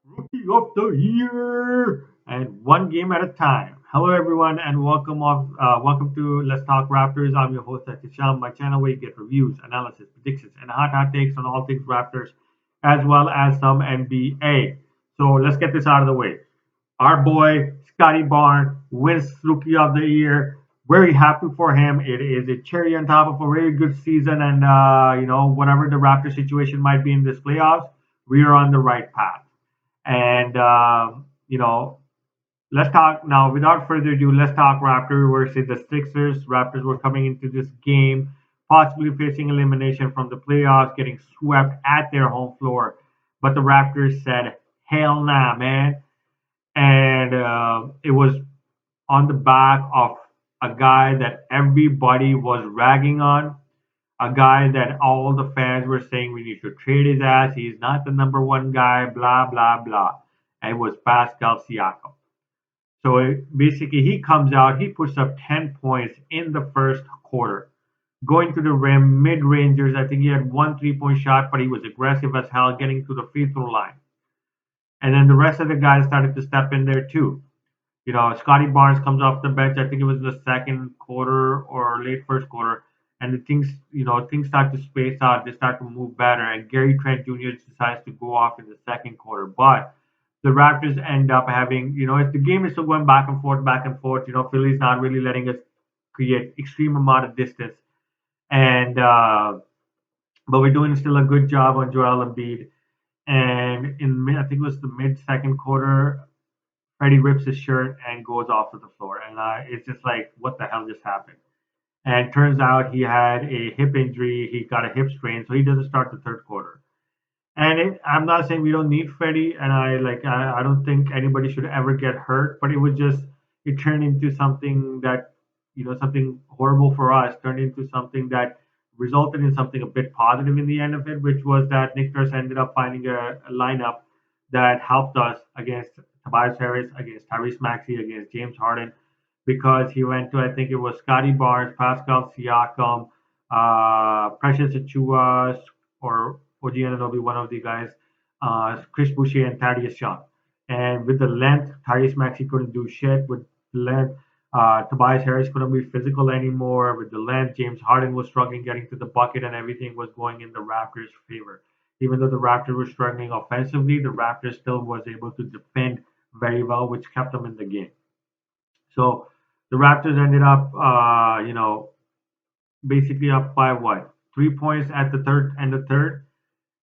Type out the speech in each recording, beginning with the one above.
Rookie of the Year, and one game at a time. Hello, everyone, and welcome to Let's Talk Raptors. I'm your host, Atisham. My channel where you get reviews, analysis, predictions, and hot takes on all things Raptors, as well as some NBA. So let's get this out of the way. Our boy Scotty Barnes wins Rookie of the Year. Very happy for him. It is a cherry on top of a very good season, and whatever the Raptor situation might be in this playoffs, we are on the right path. And let's talk now. Without further ado, let's talk Raptors versus the Sixers. Raptors were coming into this game possibly facing elimination from the playoffs, getting swept at their home floor. But the Raptors said, "Hell nah, man!" And it was on the back of a guy that everybody was ragging on, a guy that all the fans were saying we need to trade his ass. He's not the number one guy, blah, blah, blah. And it was Pascal Siakam. So basically, he comes out, he puts up 10 points in the first quarter, going to the rim, mid rangers. I think he had one 3-point shot, but he was aggressive as hell, getting to the free throw line. And then the rest of the guys started to step in there too. Scotty Barnes comes off the bench. I think it was the second quarter or late first quarter, and things start to space out. They start to move better, and Gary Trent Jr. decides to go off in the second quarter. But the Raptors end up having, if the game is still going back and forth, back and forth. Philly's not really letting us create extreme amount of distance, and but we're doing still a good job on Joel Embiid. And I think it was the mid second quarter, Freddie rips his shirt and goes off to the floor. And it's just like, what the hell just happened? And turns out he had a hip injury. He got a hip strain, so he doesn't start the third quarter. And I'm not saying we don't need Freddie, and I don't think anybody should ever get hurt, but it turned into something that something horrible for us, turned into something that resulted in something a bit positive in the end of it, which was that Nick Nurse ended up finding a lineup that helped us against Tobias Harris, against Tyrese Maxey, against James Harden, because he went to, I think it was Scotty Barnes, Pascal Siakam, Precious Achua, or OG Anunoby, one of the guys, Chris Boucher and Thaddeus Young. And with the length, Tyrese Maxey couldn't do shit. With the length, Tobias Harris couldn't be physical anymore. With the length, James Harden was struggling getting to the bucket, and everything was going in the Raptors' favor. Even though the Raptors were struggling offensively, the Raptors still was able to defend very well, which kept them in the game. So the Raptors ended up, basically up by what, 3 points at the third and the third.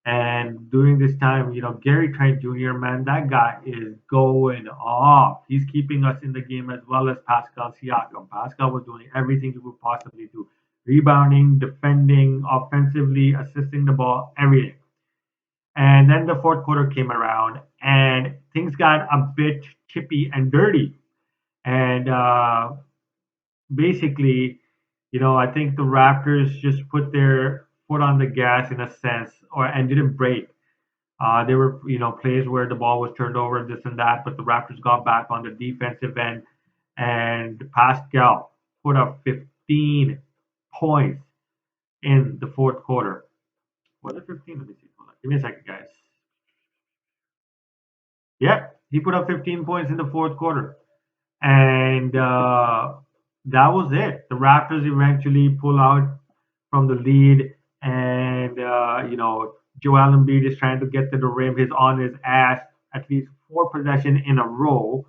And during this time, Gary Trent Jr., man, that guy is going off. He's keeping us in the game as well as Pascal Siakam. Pascal was doing everything he would possibly do, rebounding, defending, offensively, assisting the ball, everything. And then the fourth quarter came around, and things got a bit chippy and dirty. And basically, I think the Raptors just put their foot on the gas in a sense, and didn't break. There were, plays where the ball was turned over, this and that, but the Raptors got back on the defensive end, and Pascal put up 15 points in the fourth quarter. Was it 15? Let me see. Hold on. Give me a second, guys. Yeah, he put up 15 points in the fourth quarter. And that was it. The Raptors eventually pull out from the lead, and Joel Embiid is trying to get to the rim. He's on his ass at least four possessions in a row,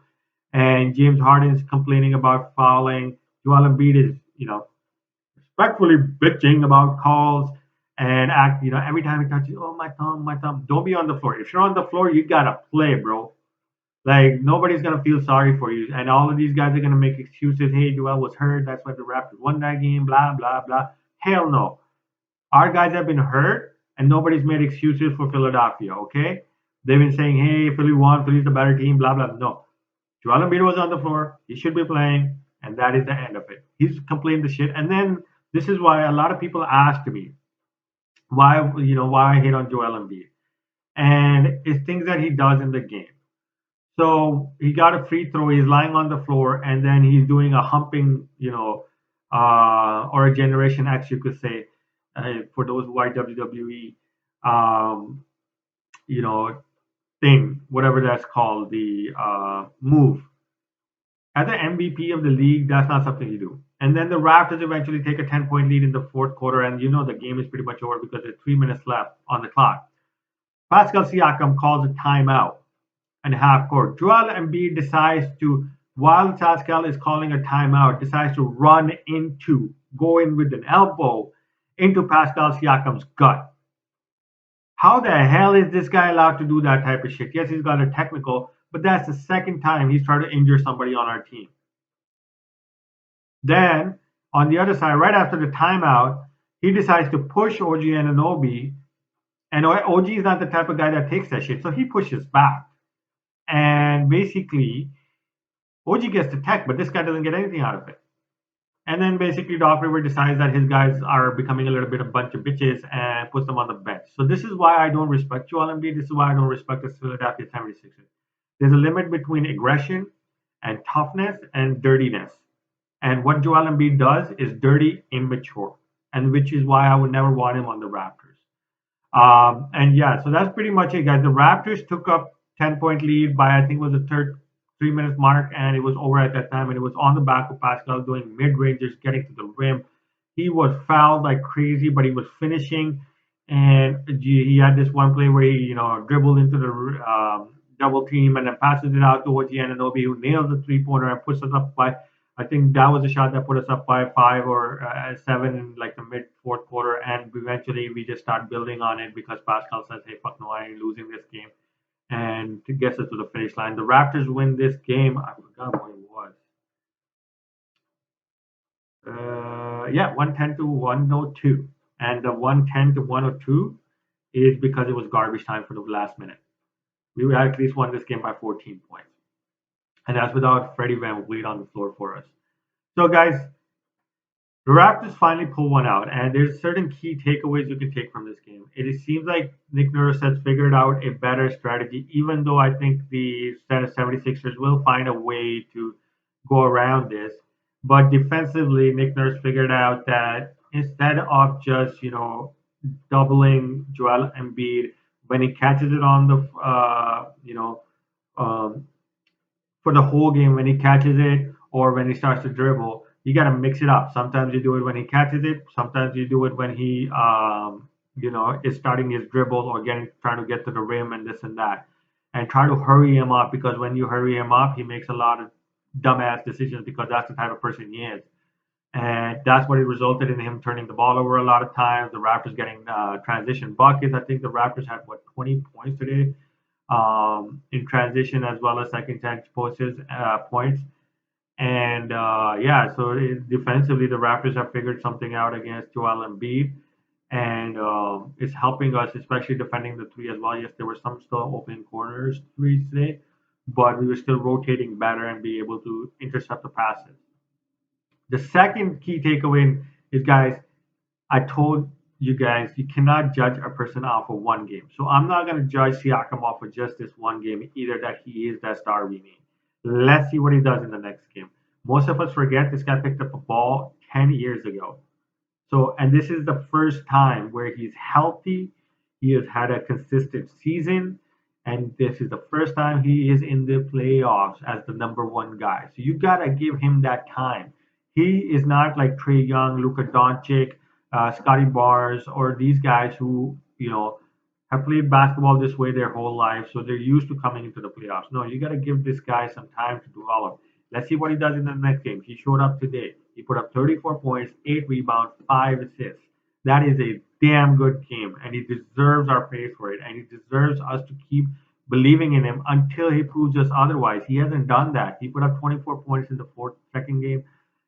and James Harden is complaining about fouling. Joel Embiid is respectfully bitching about calls and act. Every time he touches, oh my thumb, my thumb. Don't be on the floor. If you're on the floor, you gotta play, bro. Like nobody's gonna feel sorry for you, and all of these guys are gonna make excuses. Hey, Joel was hurt. That's why the Raptors won that game. Blah blah blah. Hell no. Our guys have been hurt, and nobody's made excuses for Philadelphia. Okay, they've been saying, "Hey, Philly won. Philly's the better team." Blah blah. No, Joel Embiid was on the floor. He should be playing, and that is the end of it. He's complained the shit, and then this is why a lot of people asked me why I hate on Joel Embiid, and it's things that he does in the game. So he got a free throw. He's lying on the floor, and then he's doing a humping, or a Generation X, you could say, for those who are WWE, um, you know, thing. whatever that's called, the move. As an MVP of the league, that's not something you do. And then the Raptors eventually take a 10-point lead in the fourth quarter, and the game is pretty much over because there's 3 minutes left on the clock. Pascal Siakam calls a timeout and half court. Joel Embiid decides to, while Pascal is calling a timeout, decides to go in with an elbow into Pascal Siakam's gut. How the hell is this guy allowed to do that type of shit? Yes, he's got a technical, but that's the second time he's tried to injure somebody on our team. Then, on the other side, right after the timeout, he decides to push OG Anunoby, and OG is not the type of guy that takes that shit, so he pushes back. And basically, OG gets the tech, but this guy doesn't get anything out of it. And then basically Doc River decides that his guys are becoming a little bit a bunch of bitches and puts them on the bench. So this is why I don't respect Joel Embiid. This is why I don't respect the Philadelphia 76ers. There's a limit between aggression and toughness and dirtiness. And what Joel Embiid does is dirty, immature, and which is why I would never want him on the Raptors. And yeah, so that's pretty much it, guys. The Raptors took up 10-point lead by I think it was the third 3 minutes mark, and it was over at that time, and it was on the back of Pascal doing mid rangers, getting to the rim. He was fouled like crazy, but he was finishing, and he had this one play where he dribbled into the double team and then passes it out to OG Anunoby, who nails the 3-pointer and puts us up by. I think that was a shot that put us up by 5 or 7 in like the mid fourth quarter, and eventually we just start building on it because Pascal says, "Hey, fuck no, I ain't losing this game," and to get us to the finish line. The Raptors win this game. I forgot what it was. Yeah, 110 to 102, and the 110 to 102 is because it was garbage time for the last minute. We had at least won this game by 14 points, and that's without Freddie Van Vliet on the floor for us. So, guys, the Raptors finally pull one out, and there's certain key takeaways you can take from this game. It seems like Nick Nurse has figured out a better strategy, even though I think the 76ers will find a way to go around this. But defensively, Nick Nurse figured out that instead of just, doubling Joel Embiid when he catches it on the, um, for the whole game when he catches it or when he starts to dribble. You got to mix it up. Sometimes you do it when he catches it. Sometimes you do it when he, is starting his dribble or trying to get to the rim and this and that. And try to hurry him up because when you hurry him up, he makes a lot of dumbass decisions because that's the type of person he is. And that's what it resulted in him turning the ball over a lot of times. The Raptors getting transition buckets. I think the Raptors had 20 points today in transition as well as second chance points. And yeah, so defensively, the Raptors have figured something out against Joel Embiid, and it's helping us, especially defending the three as well. Yes, there were some still open corners threes today, but we were still rotating better and be able to intercept the passes. The second key takeaway is, guys, I told you guys you cannot judge a person off of one game. So I'm not going to judge Siakam off of just this one game either that he is that star we need. Let's see what he does in the next game. Most of us forget this guy picked up a ball 10 years ago. So, and this is the first time where he's healthy. He has had a consistent season. And this is the first time he is in the playoffs as the number one guy. So you got to give him that time. He is not like Trey Young, Luka Doncic, Scotty Barnes, or these guys who, have played basketball this way their whole life. So they're used to coming into the playoffs. No, you got to give this guy some time to develop. Let's see what he does in the next game. He showed up today. He put up 34 points, 8 rebounds, 5 assists. That is a damn good game, and he deserves our praise for it, and he deserves us to keep believing in him until he proves us otherwise. He hasn't done that. He put up 24 points in the second game.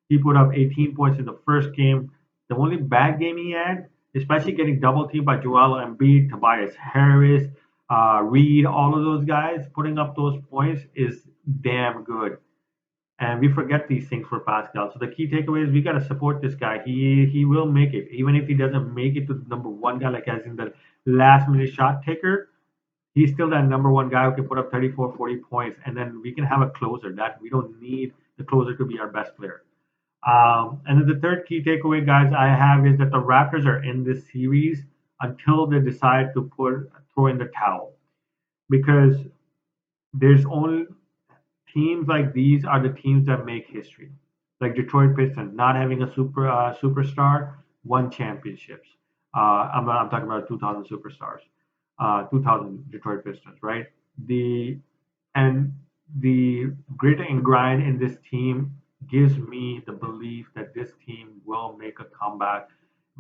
He put up 18 points in the first game. The only bad game he had, especially getting double teamed by Joel Embiid, Tobias Harris, Reed, all of those guys, putting up those points is damn good. And we forget these things for Pascal. So the key takeaway is we gotta support this guy. He will make it, even if he doesn't make it to the number one guy, like as in the last minute shot taker. He's still that number one guy who can put up 34, 40 points, and then we can have a closer. That we don't need the closer to be our best player. And then the third key takeaway, guys, I have is that the Raptors are in this series until they decide to throw in the towel, because There's only teams like these are the teams that make history. Like Detroit Pistons, not having a superstar, won championships. I'm talking about 2000 superstars, 2000 Detroit Pistons, right? The and the grit and grind in this team gives me the belief that this team will make a comeback.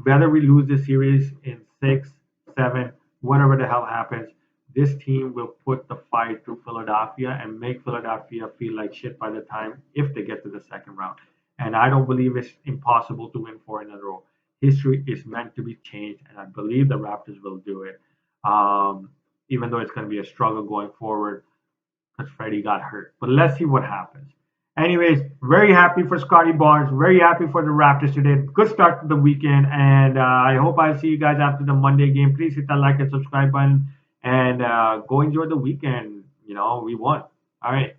Whether we lose the series in six, seven, whatever the hell happens, this team will put the fight through Philadelphia and make Philadelphia feel like shit by the time if they get to the second round. And I don't believe it's impossible to win four in a row. History is meant to be changed, and I believe the Raptors will do it. Even though it's going to be a struggle going forward, because Freddie got hurt. But let's see what happens. Anyways, very happy for Scotty Barnes. Very happy for the Raptors today. Good start to the weekend, and I hope I'll see you guys after the Monday game. Please hit that like and subscribe button, and go enjoy the weekend. We won. All right.